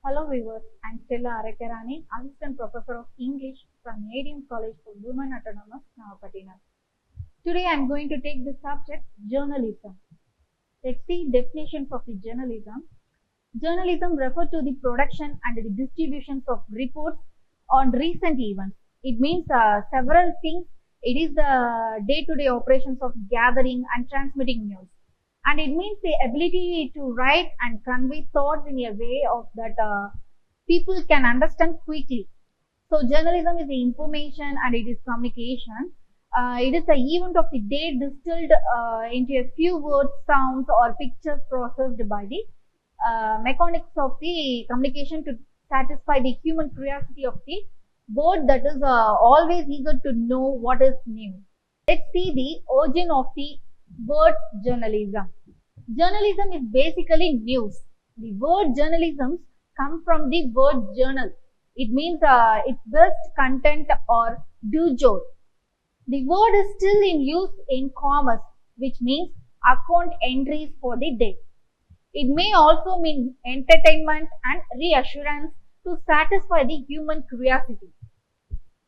Hello viewers, I'm Stella RANI, Assistant Professor of English from A.D.M College for Women Autonomous, NAGAPTTINAM. Today I'm going to take the subject journalism. Let's see definitions of the journalism. Journalism refers to the production and the distributions of reports on recent events. It means several things. It is the day-to-day operations of gathering and transmitting news. And it means the ability to write and convey thoughts in a way of that people can understand quickly. So journalism is the information and it is communication. It is the event of the day distilled into a few words, sounds or pictures processed by the mechanics of the communication to satisfy the human curiosity of the bird that is always eager to know what is new. Let's see the origin of the word journalism. Journalism is basically news. The word journalism comes from the word journal. It means its best content or du jour. The word is still in use in commerce, which means account entries for the day. It may also mean entertainment and reassurance to satisfy the human curiosity.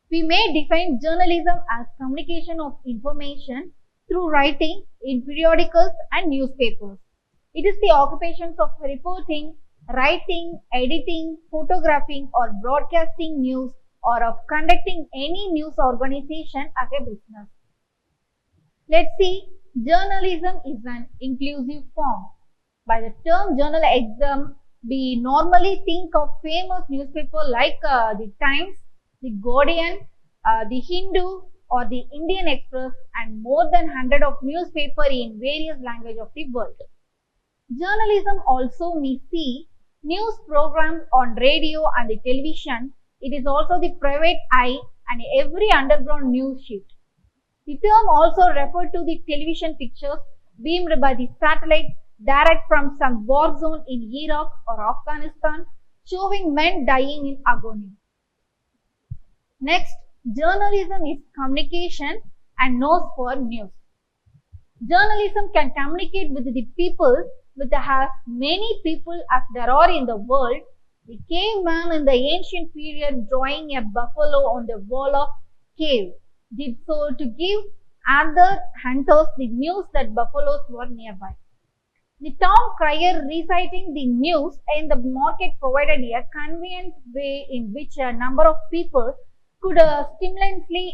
We may define journalism as communication of information through writing in periodicals and newspapers. It is the occupations of reporting, writing, editing, photographing or broadcasting news or of conducting any news organization as a business. Let's see, journalism is an inclusive form. By the term journalism, we normally think of famous newspapers like the Times, the Guardian, the Hindu, or the Indian Express and more than 100 of newspapers in various languages of the world. Journalism also may see news programs on radio and the television. It is also the private eye and every underground news sheet. The term also refers to the television pictures beamed by the satellite direct from some war zone in Iraq or Afghanistan showing men dying in agony. Next, journalism is communication and nose for news. Journalism can communicate with the people with as many people as there are in the world. The caveman in the ancient period drawing a buffalo on the wall of cave did so to give other hunters the news that buffaloes were nearby. The town crier reciting the news in the market provided a convenient way in which a number of people could stimulantly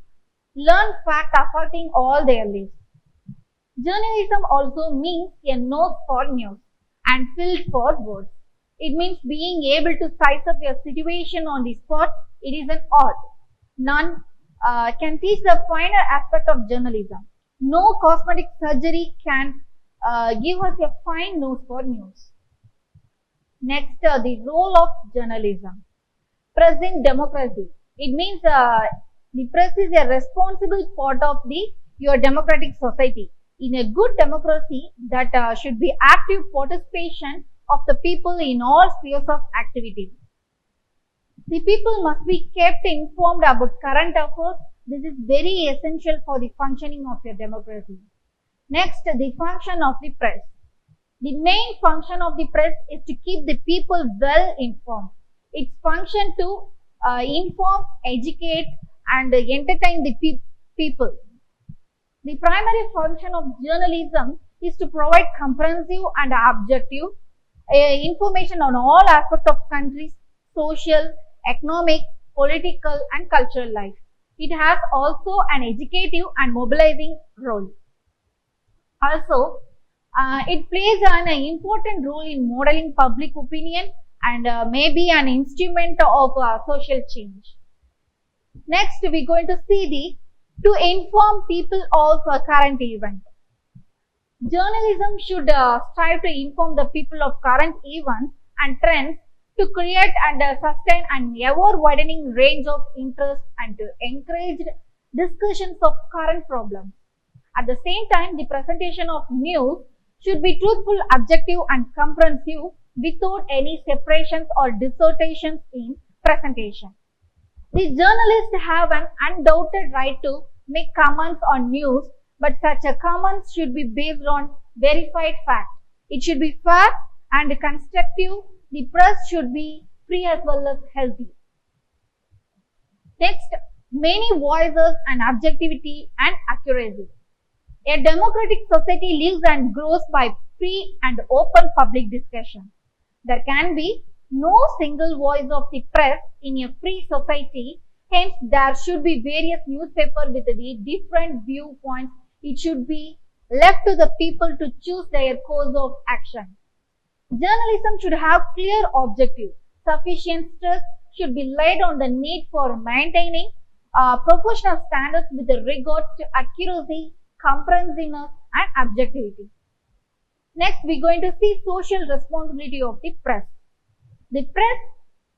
learn facts affecting all their lives. Journalism also means a nose for news and field for words. It means being able to size up a situation on the spot. It is an art. None can teach the finer aspect of journalism. No cosmetic surgery can give us a fine nose for news. Next, the role of journalism. Press in democracy. It means the press is a responsible part of your democratic society. In a good democracy, that should be active participation of the people in all spheres of activity. The people must be kept informed about current affairs. This is very essential for the functioning of your democracy. Next, the function of the press. The main function of the press is to keep the people well informed. Its function to inform, educate and entertain the people. The primary function of journalism is to provide comprehensive and objective information on all aspects of country's social, economic, political and cultural life. It has also an educative and mobilizing role. Also, it plays an important role in modeling public opinion and may be an instrument of social change. Next, we are going to see to inform people of current event. Journalism should strive to inform the people of current events and trends to create and sustain an ever-widening range of interest and to encourage discussions of current problems. At the same time, the presentation of news should be truthful, objective and comprehensive without any separations or dissertations in presentation. The journalists have an undoubted right to make comments on news, but such a comments should be based on verified fact. It should be fair and constructive. The press should be free as well as healthy. Next, many voices and objectivity and accuracy. A democratic society lives and grows by free and open public discussion. There can be no single voice of the press in a free society. Hence, there should be various newspapers with the different viewpoints. It should be left to the people to choose their course of action. Journalism should have clear objectives. Sufficient stress should be laid on the need for maintaining professional standards with regards to accuracy, comprehensiveness, and objectivity. Next, we are going to see social responsibility of the press. The press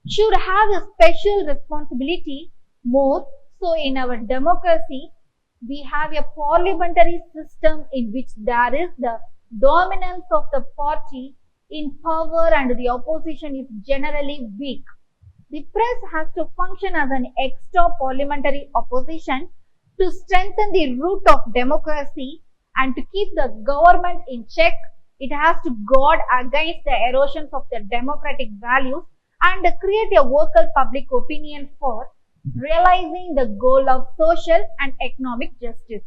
should have a special responsibility. More so, in our democracy, we have a parliamentary system in which there is the dominance of the party in power and the opposition is generally weak. The press has to function as an extra parliamentary opposition to strengthen the root of democracy and to keep the government in check. It has to guard against the erosions of the democratic values and create a vocal public opinion for realizing the goal of social and economic justice.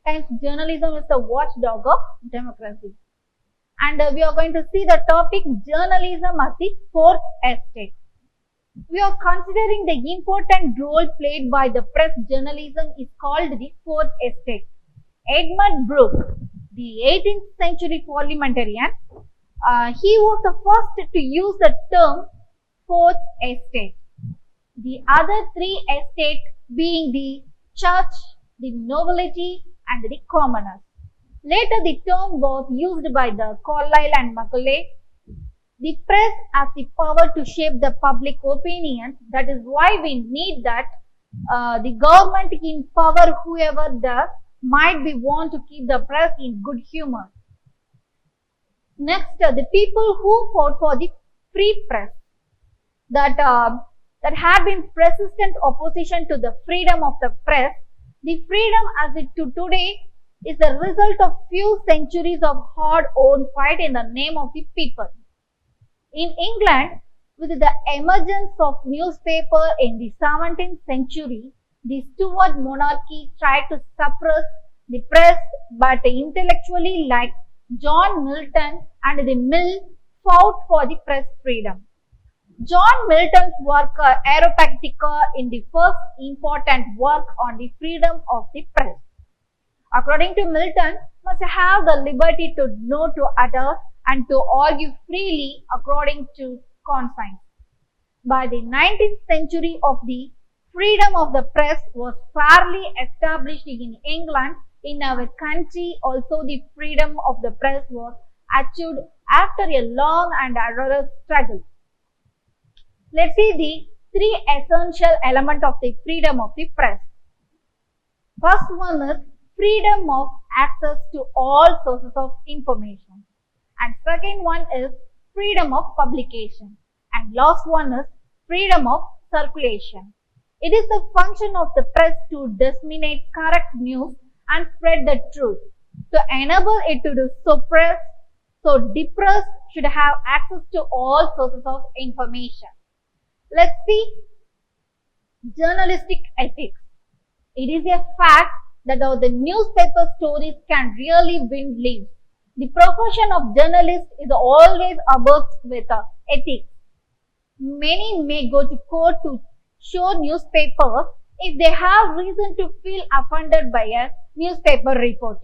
Hence, journalism is the watchdog of democracy. And we are going to see the topic journalism as the fourth estate. We are considering the important role played by the press. Journalism is called the fourth estate. Edmund Burke, the 18th century parliamentarian, he was the first to use the term fourth estate. The other three estates being the church, the nobility, and the commoners. Later, the term was used by the Carlyle and Macaulay. The press has the power to shape the public opinion. That is why we need that the government in power, whoever the might be, want to keep the press in good humor. Next, the people who fought for the free press, that had been persistent opposition to the freedom of the press. The freedom as it to today is the result of few centuries of hard-earned fight in the name of the people. In England, with the emergence of newspaper in the 17th century, the Stuart monarchy tried to suppress the press, but intellectually like John Milton and the Mill fought for the press freedom. John Milton's work AROKIYA in the first important work on the freedom of the press. According to Milton, must have the liberty to know, to utter, and to argue freely according to conscience. By the 19th century, of the freedom of the press was fairly established in England. In our country also the freedom of the press was achieved after a long and arduous struggle. Let's see the three essential elements of the freedom of the press. First one is freedom of access to all sources of information. And second one is freedom of publication. And last one is freedom of circulation. It is the function of the press to disseminate correct news and spread the truth. To enable it to do suppress, so depressed should have access to all sources of information. Let's see journalistic ethics. It is a fact that the newspaper stories can really win leads. The profession of journalist is always abuzed with ethics. Many may go to court to show newspapers if they have reason to feel offended by a newspaper report.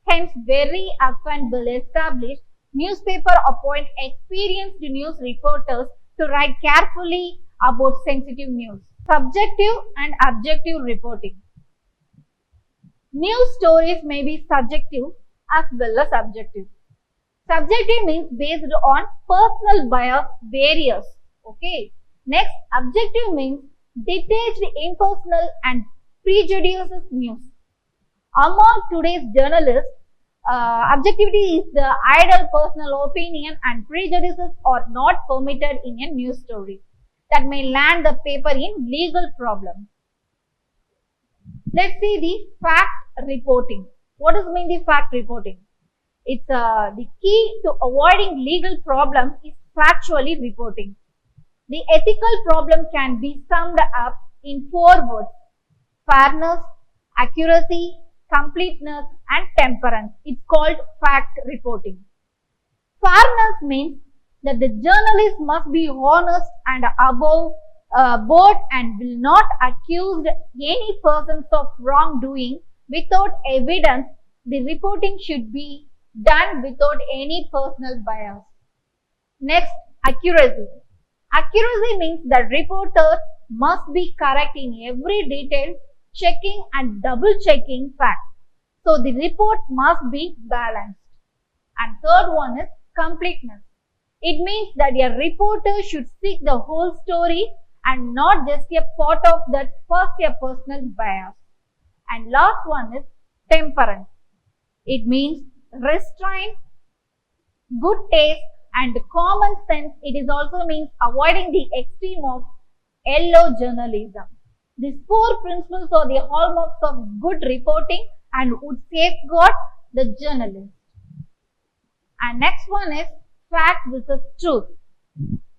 Hence, very often will establish newspaper appoint experienced news reporters to write carefully about sensitive news. Subjective and objective reporting. News stories may be subjective as well as objective. Subjective means based on personal bias, various. Okay. Next, objective means detached, impersonal and prejudiced news. Among today's journalists, objectivity is the ideal personal opinion and prejudices are not permitted in a news story that may land the paper in legal problems. Let's see the fact reporting. What does mean the fact reporting? It's the key to avoiding legal problems is factually reporting. The ethical problem can be summed up in 4 words: fairness, accuracy, completeness, and temperance. It's called fact reporting. Fairness means that the journalist must be honest and above board and will not accuse any persons of wrongdoing without evidence. The reporting should be done without any personal bias. Next, accuracy. Accuracy means that reporter must be correct in every detail, checking and double checking facts. So the report must be balanced. And third one is completeness. It means that a reporter should seek the whole story and not just a part of that first a personal bias. And last one is temperance. It means restraint, good taste, and common sense. It is also means avoiding the extreme of yellow journalism. These 4 principles are the hallmarks of good reporting and would safeguard the journalist. And next one is fact versus truth.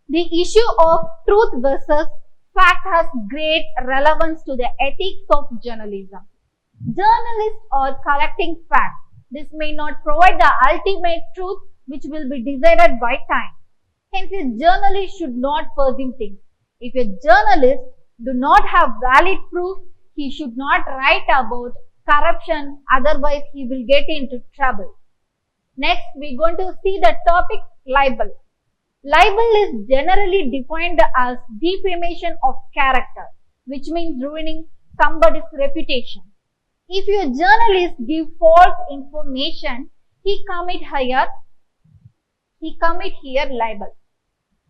The issue of truth versus fact has great relevance to the ethics of journalism. Journalists are collecting facts. This may not provide the ultimate truth which will be decided by time. Hence, a journalist should not presume things. If a journalist do not have valid proof, he should not write about corruption, otherwise he will get into trouble. Next, we are going to see the topic libel. Libel is generally defined as defamation of character, which means ruining somebody's reputation. If a journalist give false information, he commit here libel.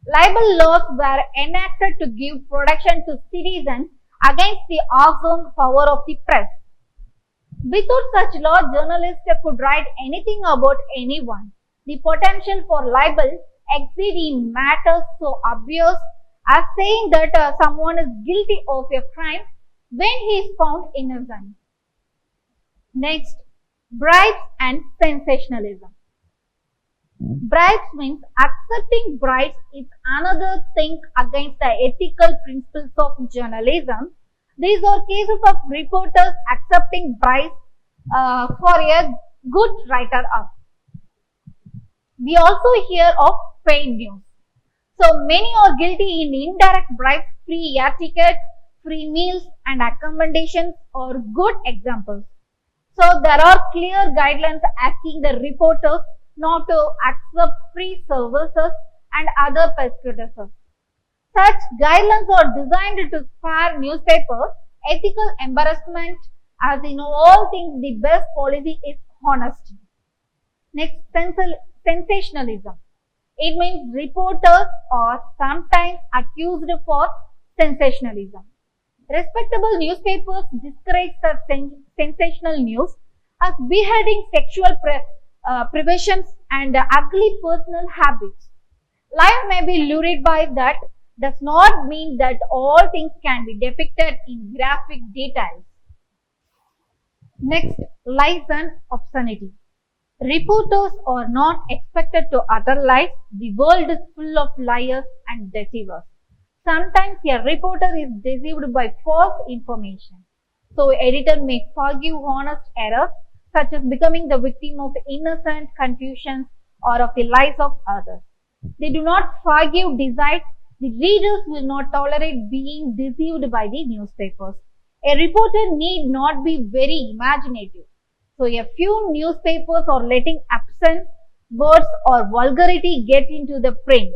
Libel laws were enacted to give protection to citizens against the awesome power of the press. Without such law, journalists could write anything about anyone. The potential for libel exceeds in matters so obvious as saying that someone is guilty of a crime when he is found innocent. Next, bribes and sensationalism. Bribes means accepting bribes is another thing against the ethical principles of journalism. These are cases of reporters accepting bribes for a good writer-up. We also hear of paid news. So many are guilty in indirect bribes. Free air tickets, free meals and accommodations are good examples. So there are clear guidelines asking the reporters not to accept free services and other prejudices. Such guidelines are designed to spare newspapers ethical embarrassment, as in all things the best policy is honesty. Next, sensationalism. It means reporters are sometimes accused for sensationalism. Respectable newspapers discourage such sensational news as beheading, sexual privations and ugly personal habits. Life may be lurid by that does not mean that all things can be depicted in graphic details. Next, lies and obscenity. Reporters are not expected to utter lies. The world is full of liars and deceivers. Sometimes a reporter is deceived by false information. So, editor may forgive honest errors, such as becoming the victim of innocent confusions or of the lies of others. They do not forgive deceit. The readers will not tolerate being deceived by the newspapers. A reporter need not be very imaginative. So, a few newspapers are letting absent words or vulgarity get into the print.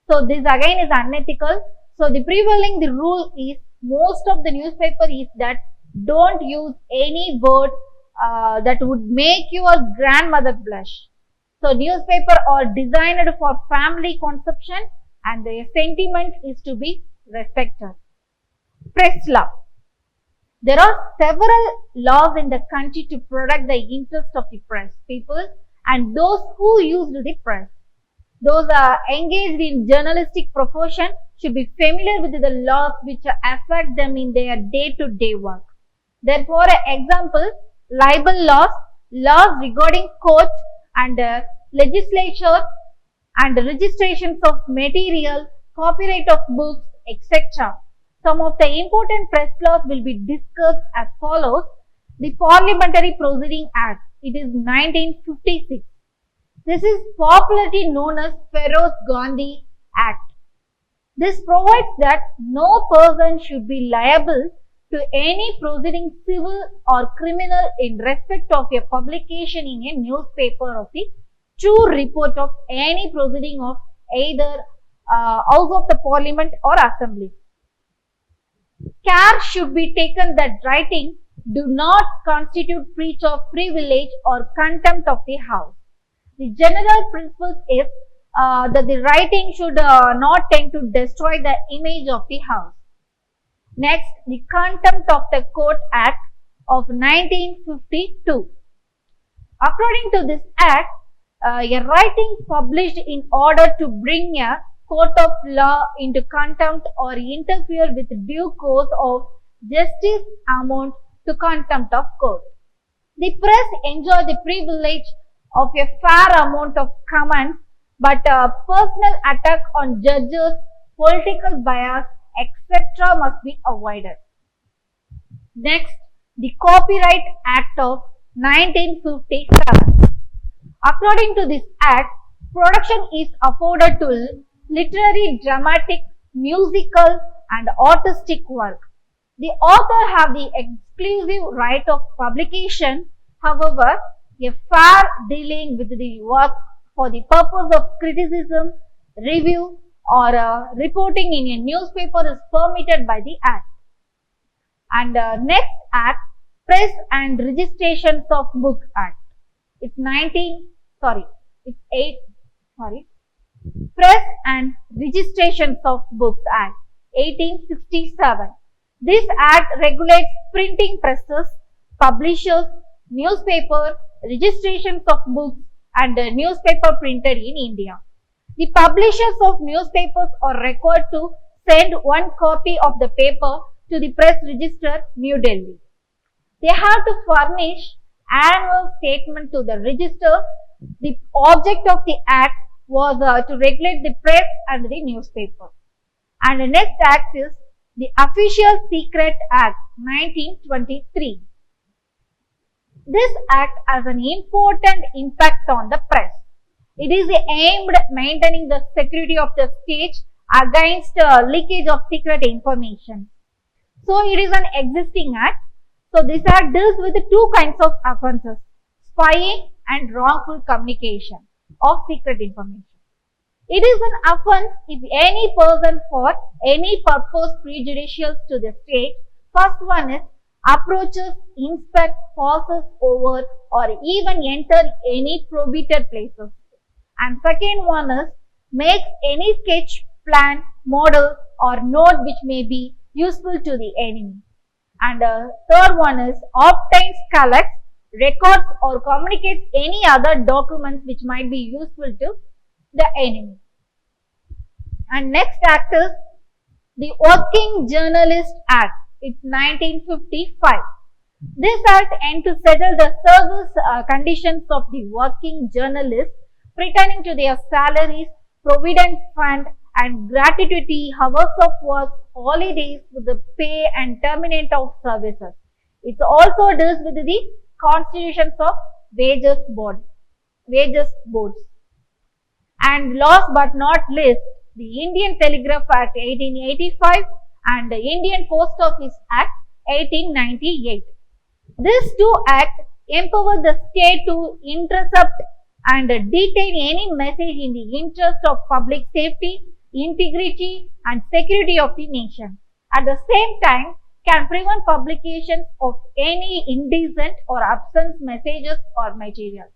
So, this again is unethical. So, the prevailing the rule is most of the newspaper is that don't use any word that would make your grandmother blush. So, newspaper are designed for family consumption and their sentiment is to be respected. Press law. There are several laws in the country to protect the interest of the press, people and those who use the press. Those engaged in journalistic profession should be familiar with the laws which affect them in their day-to-day work. Therefore, example, libel laws, laws regarding court and legislature and registrations of material, copyright of books, etc. Some of the important press laws will be discussed as follows. The Parliamentary Proceeding Act. It is 1956. This is popularly known as Feroz Gandhi Act. This provides that no person should be liable to any proceeding, civil or criminal, in respect of a publication in a newspaper of the true report of any proceeding of either House of the Parliament or Assembly. Care should be taken that writing do not constitute breach of privilege or contempt of the House. The general principle is that the writing should not tend to destroy the image of the House. Next, the Contempt of the Court Act of 1952. According to this act, a writing published in order to bring a court of law into contempt or interfere with due course of justice amount to contempt of court. The press enjoy the privilege of a fair amount of comments, but personal attack on judges, political bias, etc. must be avoided. Next, the Copyright Act of 1957. According to this act, production is afforded to literary, dramatic, musical and artistic work. The author have the exclusive right of publication. However, a fair dealing with the work for the purpose of criticism, review or reporting in a newspaper is permitted by the Act. And next Act, Press and Registrations of Book Act. It's Press and Registrations of Books Act, 1867. This Act regulates printing presses, publishers, newspaper, registrations of books and newspaper printed in India. The publishers of newspapers are required to send one copy of the paper to the press register, New Delhi. They have to furnish annual statement to the register. The object of the act was to regulate the press and the newspaper. And the next act is the Official Secret Act, 1923. This act has an important impact on the press. It is aimed at maintaining the security of the state against leakage of secret information. So it is an existing act. So this act deals with two kinds of offences, spying and wrongful communication of secret information. It is an offence if any person for any purpose prejudicial to the state. First one is approaches, inspect, passes over or even enter any prohibited places. And second one is makes any sketch, plan, model or note which may be useful to the enemy. And third one is obtains, collects, records or communicates any other documents which might be useful to the enemy. And next act is the Working Journalist Act. It's 1955. This act aimed to settle the service conditions of the working journalists pertaining to their salaries, provident fund and gratuity, hours of work, holidays with the pay and terminate of services. It also deals with the constitutions of wages boards. And last but not least, the Indian Telegraph Act 1885 and the Indian Post Office Act 1898. These two acts empower the state to intercept and detain any message in the interest of public safety, integrity and security of the nation. At the same time, can prevent publication of any indecent or obscene messages or material.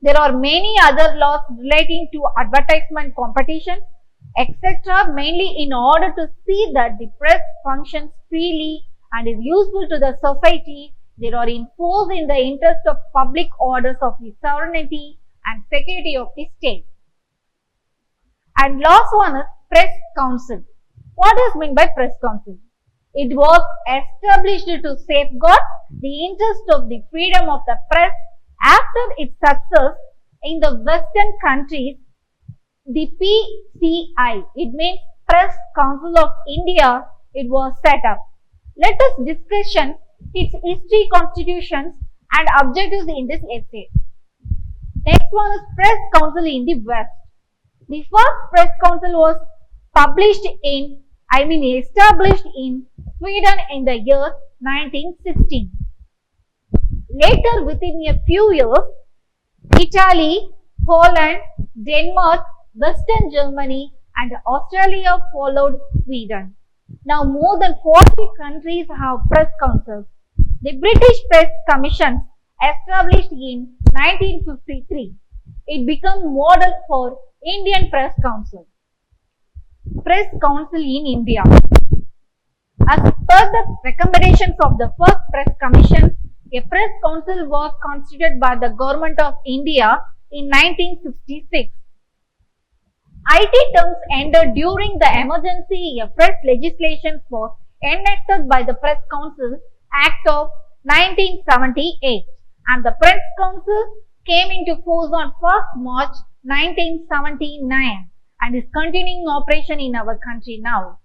There are many other laws relating to advertisement competition, etc., mainly in order to see that the press functions freely and is useful to the society. They are enforced in the interest of public orders of the sovereignty and security of the state. And last one is Press Council. What is meant by Press Council? It was established to safeguard the interest of the freedom of the press after its success in the Western countries. the PCI, it means Press Council of India, it was set up. Let us discuss its history, constitutions and objectives in this essay. Next one is Press Council in the West. The first Press Council was established in Sweden in the year 1916. Later, within a few years, Italy, Holland, Denmark, Western Germany and Australia followed Sweden. Now more than 40 countries have press councils. The British Press Commission, established in 1953, it became model for Indian Press Council. Press Council in India. As per the recommendations of the first Press Commission, a Press Council was constituted by the Government of India in 1966. IT terms ended during the emergency. A press legislation was enacted by the Press Council Act of 1978 and the Press Council came into force on 1st March 1979 and is continuing operation in our country now.